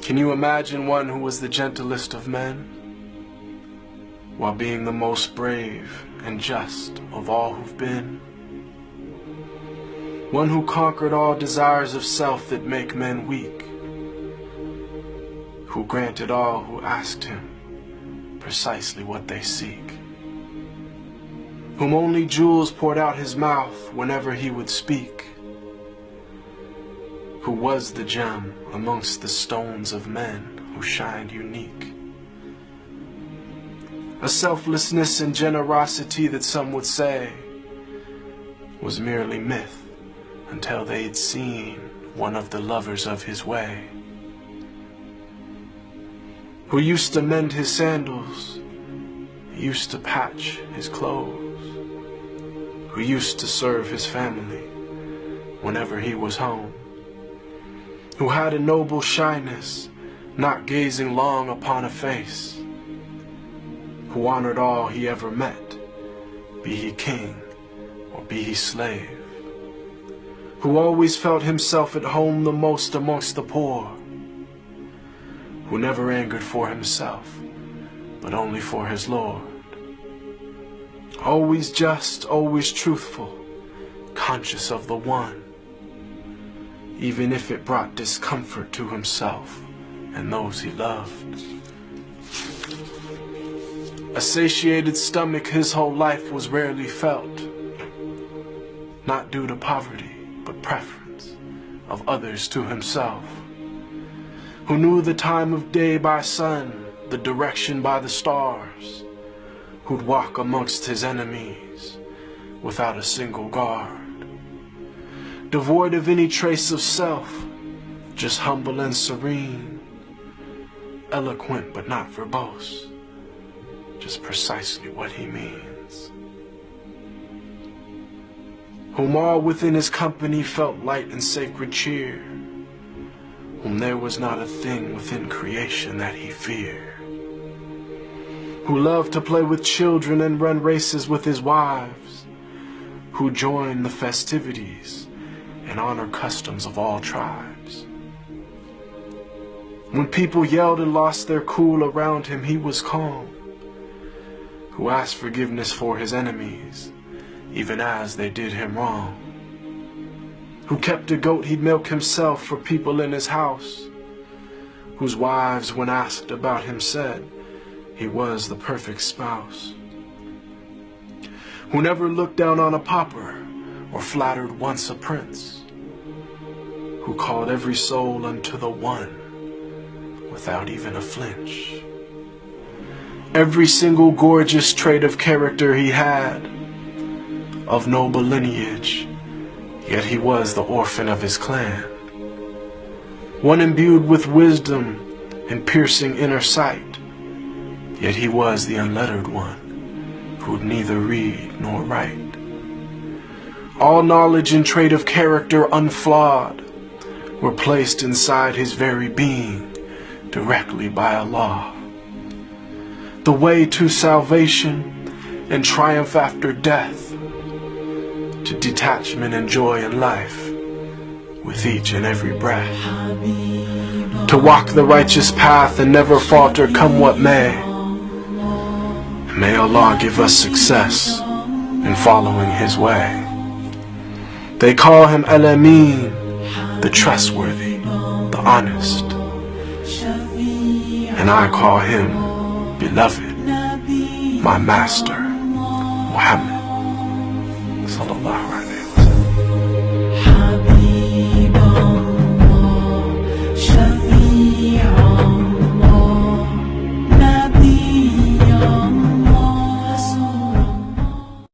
Can you imagine one who was the gentlest of men, while being the most brave and just of all who've been? One who conquered all desires of self that make men weak, who granted all who asked him precisely what they seek, whom only jewels poured out his mouth whenever he would speak, who was the gem amongst the stones of men who shined unique. A selflessness and generosity that some would say was merely myth until they'd seen one of the lovers of his way, who used to mend his sandals, used to patch his clothes, who used to serve his family whenever he was home, who had a noble shyness, not gazing long upon a face, who honored all he ever met, be he king or be he slave, who always felt himself at home the most amongst the poor, who never angered for himself, but only for his Lord, always just, always truthful, conscious of the one, even if it brought discomfort to himself and those he loved. A satiated stomach his whole life was rarely felt, not due to poverty, but preference of others to himself, who knew the time of day by sun, the direction by the stars, who'd walk amongst his enemies without a single guard, devoid of any trace of self, just humble and serene, eloquent but not verbose, just precisely what he means, whom all within his company felt light and sacred cheer, whom there was not a thing within creation that he feared, who loved to play with children and run races with his wives, who joined the festivities and honor customs of all tribes. When people yelled and lost their cool around him, he was calm, who asked forgiveness for his enemies, even as they did him wrong, who kept a goat he'd milk himself for people in his house, whose wives, when asked about him, said he was the perfect spouse, who never looked down on a pauper or flattered once a prince, who called every soul unto the one without even a flinch. Every single gorgeous trait of character he had, of noble lineage, yet he was the orphan of his clan, one imbued with wisdom and piercing inner sight, yet he was the unlettered one, who'd neither read nor write. All knowledge and trait of character unflawed were placed inside his very being directly by Allah. The way to salvation and triumph after death, to detachment and joy in life with each and every breath, to walk the righteous path and never falter come what may. May Allah give us success in following his way. They call him Al-Amin, the trustworthy, the honest, and I call him beloved, my master, Muhammad sallallahu alaihi wasallam.